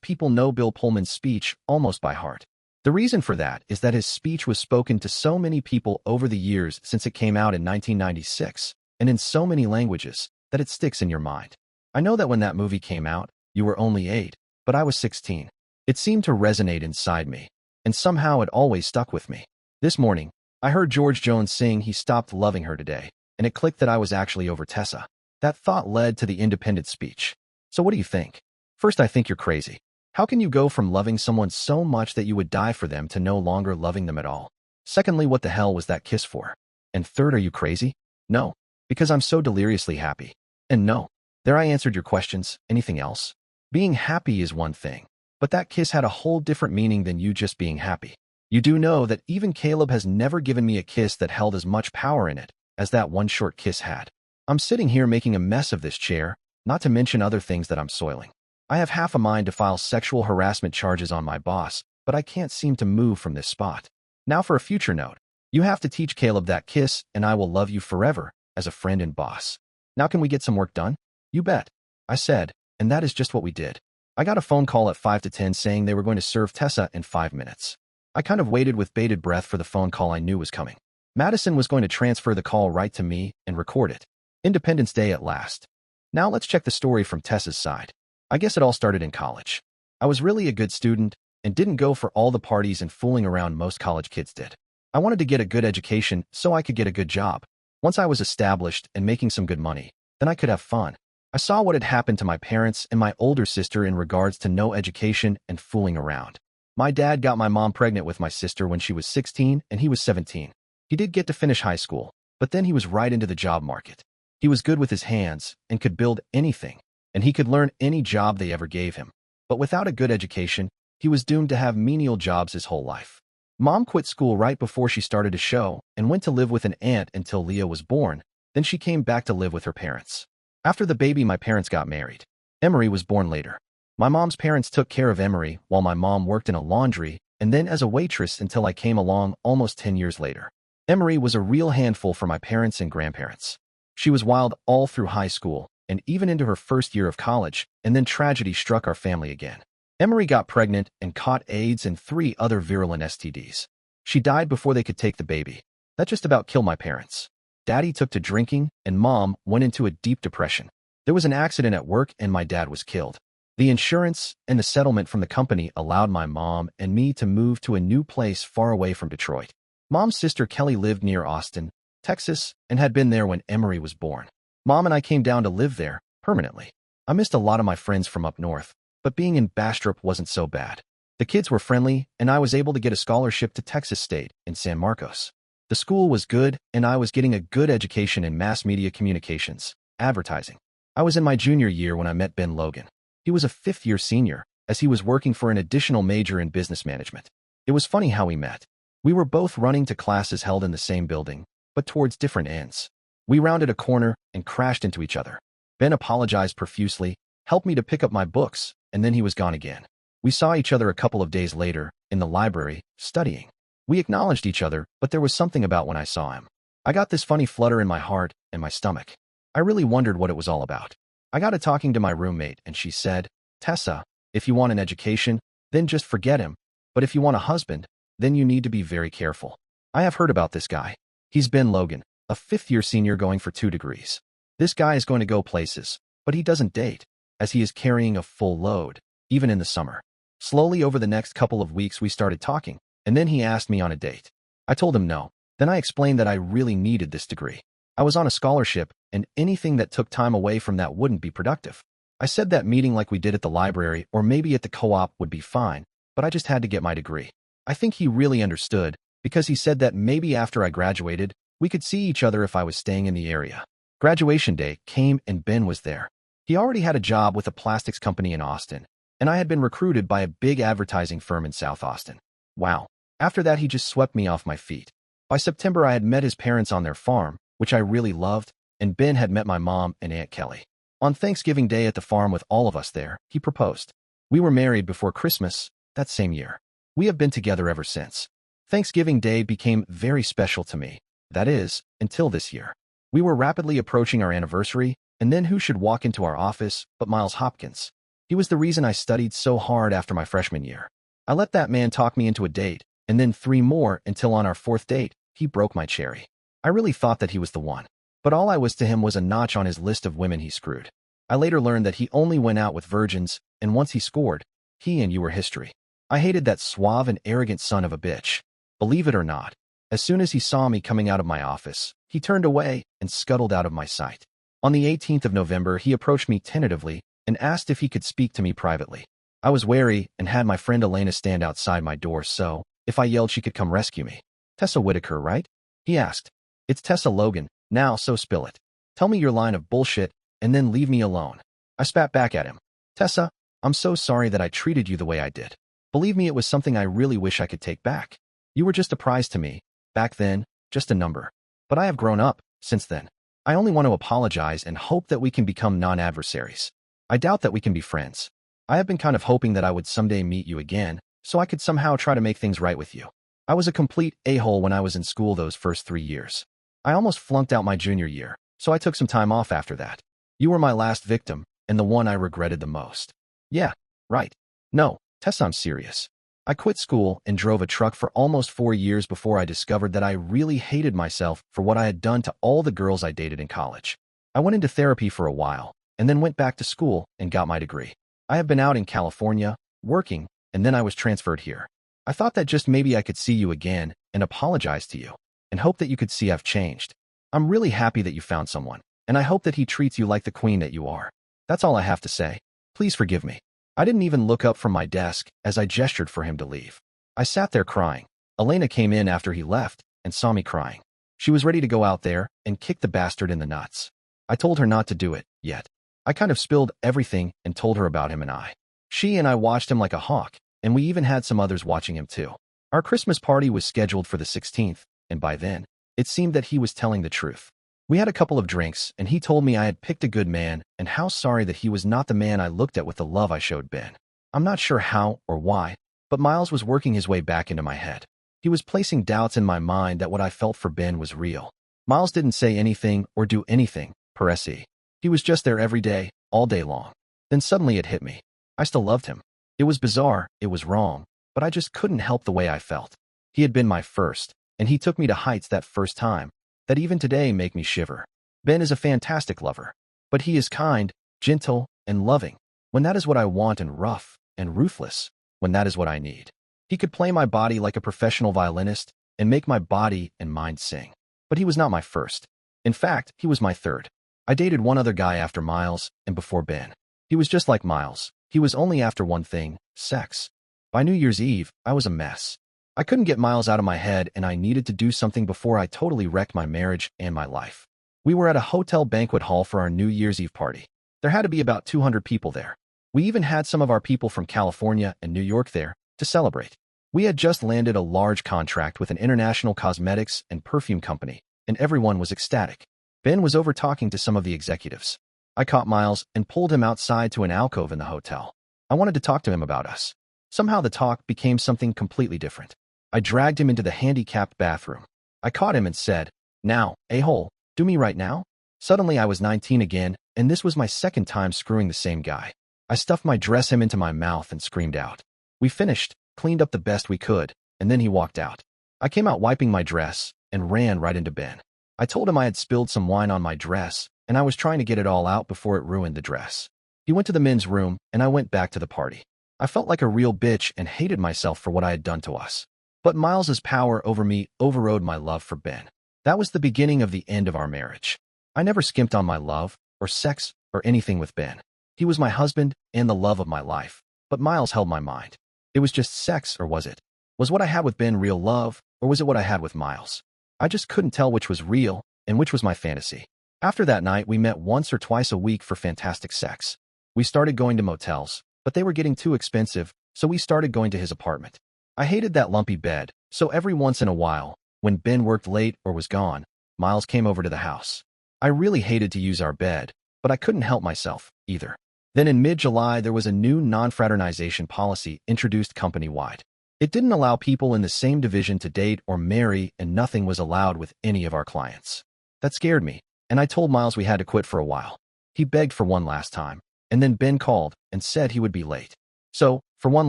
people know Bill Pullman's speech almost by heart. The reason for that is that his speech was spoken to so many people over the years since it came out in 1996, and in so many languages, that it sticks in your mind. I know that when that movie came out, you were only 8, but I was 16. It seemed to resonate inside me, and somehow it always stuck with me. This morning, I heard George Jones sing He Stopped Loving Her Today, and it clicked that I was actually over Tessa. That thought led to the independence speech. So what do you think? First, I think you're crazy. How can you go from loving someone so much that you would die for them to no longer loving them at all? Secondly, what the hell was that kiss for? And third, are you crazy? No, because I'm so deliriously happy. And no. There, I answered your questions. Anything else? Being happy is one thing, but that kiss had a whole different meaning than you just being happy. You do know that even Caleb has never given me a kiss that held as much power in it as that one short kiss had. I'm sitting here making a mess of this chair, not to mention other things that I'm soiling. I have half a mind to file sexual harassment charges on my boss, but I can't seem to move from this spot. Now for a future note. You have to teach Caleb that kiss, and I will love you forever as a friend and boss. Now can we get some work done? You bet, I said, and that is just what we did. I got a phone call at 5 to 10 saying they were going to serve Tessa in 5 minutes. I kind of waited with bated breath for the phone call I knew was coming. Madison was going to transfer the call right to me and record it. Independence Day at last. Now let's check the story from Tessa's side. I guess it all started in college. I was really a good student and didn't go for all the parties and fooling around most college kids did. I wanted to get a good education so I could get a good job. Once I was established and making some good money, then I could have fun. I saw what had happened to my parents and my older sister in regards to no education and fooling around. My dad got my mom pregnant with my sister when she was 16 and he was 17. He did get to finish high school, but then he was right into the job market. He was good with his hands and could build anything, and he could learn any job they ever gave him. But without a good education, he was doomed to have menial jobs his whole life. Mom quit school right before she started to show and went to live with an aunt until Leah was born. Then she came back to live with her parents. After the baby, my parents got married. Emery was born later. My mom's parents took care of Emery while my mom worked in a laundry and then as a waitress until I came along almost 10 years later. Emery was a real handful for my parents and grandparents. She was wild all through high school and even into her first year of college, and then tragedy struck our family again. Emery got pregnant and caught AIDS and 3 other virulent STDs. She died before they could take the baby. That just about killed my parents. Daddy took to drinking, and Mom went into a deep depression. There was an accident at work, and my dad was killed. The insurance and the settlement from the company allowed my mom and me to move to a new place far away from Detroit. Mom's sister Kelly lived near Austin, Texas, and had been there when Emery was born. Mom and I came down to live there permanently. I missed a lot of my friends from up north, but being in Bastrop wasn't so bad. The kids were friendly, and I was able to get a scholarship to Texas State in San Marcos. The school was good, and I was getting a good education in mass media communications, advertising. I was in my junior year when I met Ben Logan. He was a 5th-year senior, as he was working for an additional major in business management. It was funny how we met. We were both running to classes held in the same building, but towards different ends. We rounded a corner and crashed into each other. Ben apologized profusely, helped me to pick up my books, and then he was gone again. We saw each other a couple of days later, in the library, studying. We acknowledged each other, but there was something about when I saw him. I got this funny flutter in my heart and my stomach. I really wondered what it was all about. I got to talking to my roommate, and she said, "Tessa, if you want an education, then just forget him. But if you want a husband, then you need to be very careful." I have heard about this guy. He's Ben Logan, a 5th-year senior going for 2 degrees. This guy is going to go places, but he doesn't date, as he is carrying a full load, even in the summer. Slowly over the next couple of weeks we started talking, and then he asked me on a date. I told him no. Then I explained that I really needed this degree. I was on a scholarship, and anything that took time away from that wouldn't be productive. I said that meeting like we did at the library or maybe at the co-op would be fine, but I just had to get my degree. I think he really understood, because he said that maybe after I graduated, we could see each other if I was staying in the area. Graduation day came and Ben was there. He already had a job with a plastics company in Austin, and I had been recruited by a big advertising firm in South Austin. Wow. After that, he just swept me off my feet. By September, I had met his parents on their farm, which I really loved, and Ben had met my mom and Aunt Kelly. On Thanksgiving Day at the farm with all of us there, he proposed. We were married before Christmas that same year. We have been together ever since. Thanksgiving Day became very special to me. That is, until this year. We were rapidly approaching our anniversary, And then who should walk into our office but Miles Hopkins? He was the reason I studied so hard after my freshman year. I let that man talk me into a date, and then 3 more until on our 4th date, he broke my cherry. I really thought that he was the one. But all I was to him was a notch on his list of women he screwed. I later learned that he only went out with virgins, and once he scored, he and you were history. I hated that suave and arrogant son of a bitch. Believe it or not, as soon as he saw me coming out of my office, he turned away and scuttled out of my sight. On the 18th of November, he approached me tentatively and asked if he could speak to me privately. I was wary and had my friend Elena stand outside my door so, if I yelled, she could come rescue me. "Tessa Whitaker, right?" he asked. "It's Tessa Logan, now, so spill it. Tell me your line of bullshit, and then leave me alone." I spat back at him. "Tessa, I'm so sorry that I treated you the way I did. Believe me, it was something I really wish I could take back. You were just a prize to me. Back then, just a number. But I have grown up since then. I only want to apologize and hope that we can become non-adversaries. I doubt that we can be friends. I have been kind of hoping that I would someday meet you again, so I could somehow try to make things right with you. I was a complete a-hole when I was in school those first 3 years. I almost flunked out my junior year, so I took some time off after that. You were my last victim, and the one I regretted the most." "Yeah, right. No, Tess, I'm serious. I quit school and drove a truck for almost 4 years before I discovered that I really hated myself for what I had done to all the girls I dated in college. I went into therapy for a while, and then went back to school and got my degree. I have been out in California, working, and then I was transferred here. I thought that just maybe I could see you again and apologize to you, and hope that you could see I've changed. I'm really happy that you found someone, and I hope that he treats you like the queen that you are. That's all I have to say. Please forgive me." I didn't even look up from my desk as I gestured for him to leave. I sat there crying. Elena came in after he left and saw me crying. She was ready to go out there and kick the bastard in the nuts. I told her not to do it yet. I kind of spilled everything and told her about him and I. She and I watched him like a hawk, and we even had some others watching him too. Our Christmas party was scheduled for the 16th, and by then, it seemed that he was telling the truth. We had a couple of drinks, and he told me I had picked a good man and how sorry that he was not the man I looked at with the love I showed Ben. I'm not sure how or why, but Miles was working his way back into my head. He was placing doubts in my mind that what I felt for Ben was real. Miles didn't say anything or do anything, per se. He was just there every day, all day long. Then suddenly it hit me. I still loved him. It was bizarre, it was wrong, but I just couldn't help the way I felt. He had been my first, and he took me to heights that first time that even today make me shiver. Ben is a fantastic lover, but he is kind, gentle, and loving, when that is what I want, and rough and ruthless, when that is what I need. He could play my body like a professional violinist and make my body and mind sing. But he was not my first. In fact, he was my third. I dated one other guy after Miles and before Ben. He was just like Miles. He was only after one thing, sex. By New Year's Eve, I was a mess. I couldn't get Miles out of my head, and I needed to do something before I totally wrecked my marriage and my life. We were at a hotel banquet hall for our New Year's Eve party. There had to be about 200 people there. We even had some of our people from California and New York there to celebrate. We had just landed a large contract with an international cosmetics and perfume company, and everyone was ecstatic. Ben was over talking to some of the executives. I caught Miles and pulled him outside to an alcove in the hotel. I wanted to talk to him about us. Somehow the talk became something completely different. I dragged him into the handicapped bathroom. I caught him and said, "Now, a-hole, do me right now?" Suddenly I was 19 again, and this was my second time screwing the same guy. I stuffed my dress him into my mouth and screamed out. We finished, cleaned up the best we could, and then he walked out. I came out wiping my dress and ran right into Ben. I told him I had spilled some wine on my dress, and I was trying to get it all out before it ruined the dress. He went to the men's room, and I went back to the party. I felt like a real bitch and hated myself for what I had done to us. But Miles's power over me overrode my love for Ben. That was the beginning of the end of our marriage. I never skimped on my love, or sex, or anything with Ben. He was my husband and the love of my life, but Miles held my mind. It was just sex, or was it? Was what I had with Ben real love, or was it what I had with Miles? I just couldn't tell which was real and which was my fantasy. After that night, we met once or twice a week for fantastic sex. We started going to motels, but they were getting too expensive, so we started going to his apartment. I hated that lumpy bed, so every once in a while, when Ben worked late or was gone, Miles came over to the house. I really hated to use our bed, but I couldn't help myself, either. Then in mid-July, there was a new non-fraternization policy introduced company-wide. It didn't allow people in the same division to date or marry, and nothing was allowed with any of our clients. That scared me, and I told Miles we had to quit for a while. He begged for one last time, and then Ben called and said he would be late. So, for one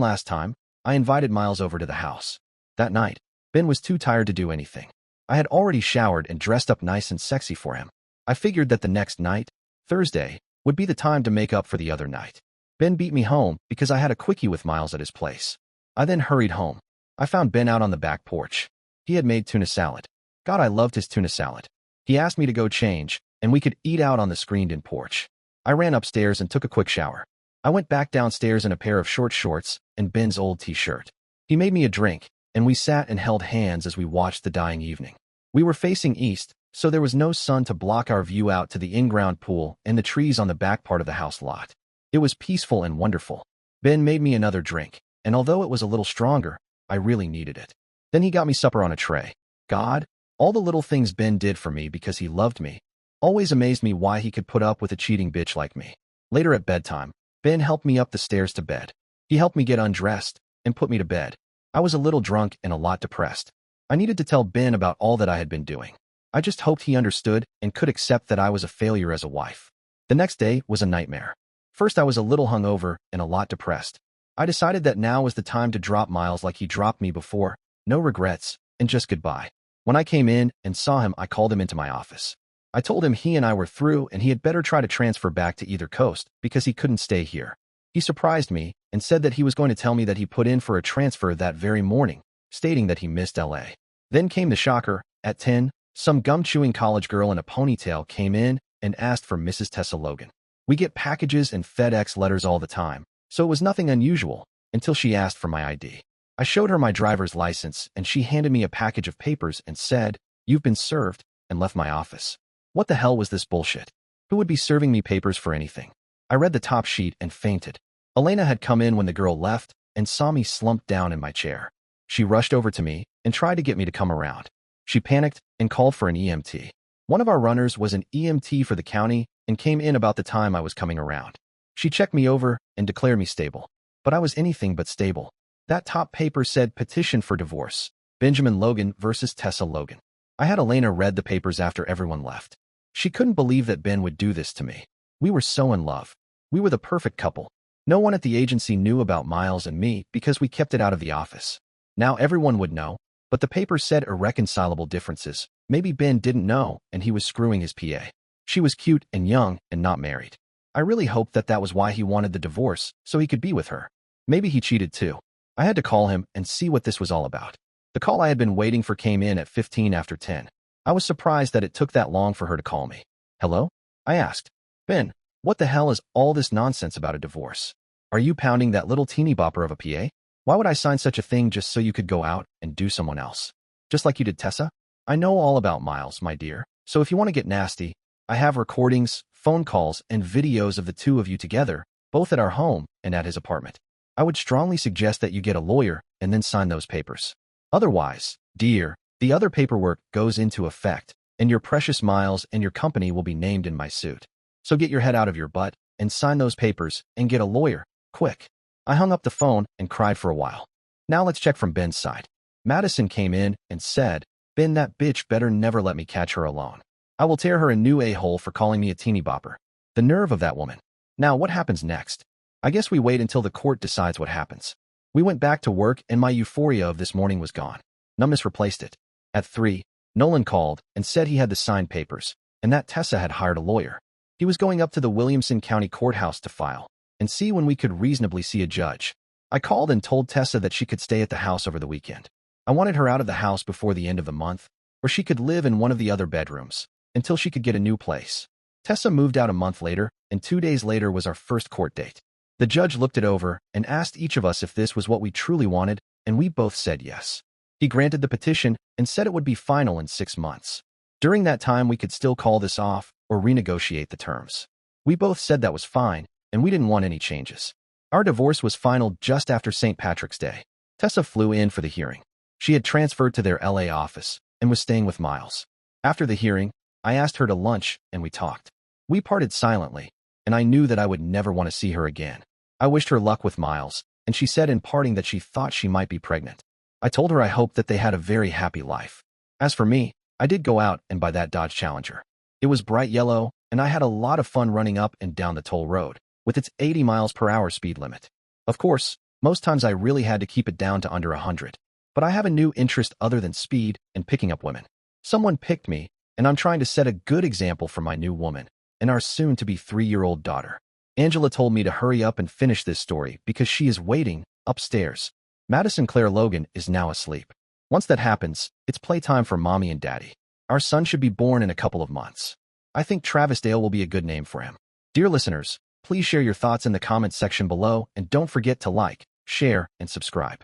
last time, I invited Miles over to the house. That night, Ben was too tired to do anything. I had already showered and dressed up nice and sexy for him. I figured that the next night, Thursday, would be the time to make up for the other night. Ben beat me home because I had a quickie with Miles at his place. I then hurried home. I found Ben out on the back porch. He had made tuna salad. God, I loved his tuna salad. He asked me to go change, and we could eat out on the screened-in porch. I ran upstairs and took a quick shower. I went back downstairs in a pair of short shorts and Ben's old t-shirt. He made me a drink, and we sat and held hands as we watched the dying evening. We were facing east, so there was no sun to block our view out to the in-ground pool and the trees on the back part of the house lot. It was peaceful and wonderful. Ben made me another drink, and although it was a little stronger, I really needed it. Then he got me supper on a tray. God, all the little things Ben did for me because he loved me, always amazed me why he could put up with a cheating bitch like me. Later at bedtime, Ben helped me up the stairs to bed. He helped me get undressed and put me to bed. I was a little drunk and a lot depressed. I needed to tell Ben about all that I had been doing. I just hoped he understood and could accept that I was a failure as a wife. The next day was a nightmare. First, I was a little hungover and a lot depressed. I decided that now was the time to drop Miles like he dropped me before. No regrets, and just goodbye. When I came in and saw him, I called him into my office. I told him he and I were through and he had better try to transfer back to either coast because he couldn't stay here. He surprised me and said that he was going to tell me that he put in for a transfer that very morning, stating that he missed LA. Then came the shocker. At 10, some gum-chewing college girl in a ponytail came in and asked for Mrs. Tessa Logan. We get packages and FedEx letters all the time, so it was nothing unusual until she asked for my ID. I showed her my driver's license and she handed me a package of papers and said, "You've been served," and left my office. What the hell was this bullshit? Who would be serving me papers for anything? I read the top sheet and fainted. Elena had come in when the girl left and saw me slumped down in my chair. She rushed over to me and tried to get me to come around. She panicked and called for an EMT. One of our runners was an EMT for the county and came in about the time I was coming around. She checked me over and declared me stable. But I was anything but stable. That top paper said petition for divorce. Benjamin Logan versus Tessa Logan. I had Elena read the papers after everyone left. She couldn't believe that Ben would do this to me. We were so in love. We were the perfect couple. No one at the agency knew about Miles and me because we kept it out of the office. Now everyone would know, but the paper said irreconcilable differences. Maybe Ben didn't know and he was screwing his PA. She was cute and young and not married. I really hoped that that was why he wanted the divorce, so he could be with her. Maybe he cheated too. I had to call him and see what this was all about. The call I had been waiting for came in at 15 after 10. I was surprised that it took that long for her to call me. Hello? I asked. Ben, what the hell is all this nonsense about a divorce? Are you pounding that little teeny bopper of a PA? Why would I sign such a thing just so you could go out and do someone else? Just like you did Tessa? I know all about Miles, my dear, so if you want to get nasty, I have recordings, phone calls, and videos of the two of you together, both at our home and at his apartment. I would strongly suggest that you get a lawyer and then sign those papers. Otherwise, dear, the other paperwork goes into effect, and your precious Miles and your company will be named in my suit. So get your head out of your butt and sign those papers and get a lawyer, quick. I hung up the phone and cried for a while. Now let's check from Ben's side. Madison came in and said, Ben, that bitch better never let me catch her alone. I will tear her a new a-hole for calling me a teeny bopper. The nerve of that woman. Now what happens next? I guess we wait until the court decides what happens. We went back to work and my euphoria of this morning was gone. Numbness replaced it. At 3, Nolan called and said he had the signed papers and that Tessa had hired a lawyer. He was going up to the Williamson County Courthouse to file and see when we could reasonably see a judge. I called and told Tessa that she could stay at the house over the weekend. I wanted her out of the house before the end of the month, where she could live in one of the other bedrooms until she could get a new place. Tessa moved out a month later, and 2 days later was our first court date. The judge looked it over and asked each of us if this was what we truly wanted, and we both said yes. He granted the petition and said it would be final in 6 months. During that time, we could still call this off or renegotiate the terms. We both said that was fine, and we didn't want any changes. Our divorce was final just after St. Patrick's Day. Tessa flew in for the hearing. She had transferred to their LA office and was staying with Miles. After the hearing, I asked her to lunch and we talked. We parted silently, and I knew that I would never want to see her again. I wished her luck with Miles, and she said in parting that she thought she might be pregnant. I told her I hoped that they had a very happy life. As for me, I did go out and buy that Dodge Challenger. It was bright yellow, and I had a lot of fun running up and down the toll road, with its 80 miles per hour speed limit. Of course, most times I really had to keep it down to under 100. But I have a new interest other than speed and picking up women. Someone picked me, and I'm trying to set a good example for my new woman and our soon-to-be 3-year-old daughter. Angela told me to hurry up and finish this story because she is waiting upstairs. Madison Claire Logan is now asleep. Once that happens, it's playtime for mommy and daddy. Our son should be born in a couple of months. I think Travis Dale will be a good name for him. Dear listeners, please share your thoughts in the comments section below and don't forget to like, share, and subscribe.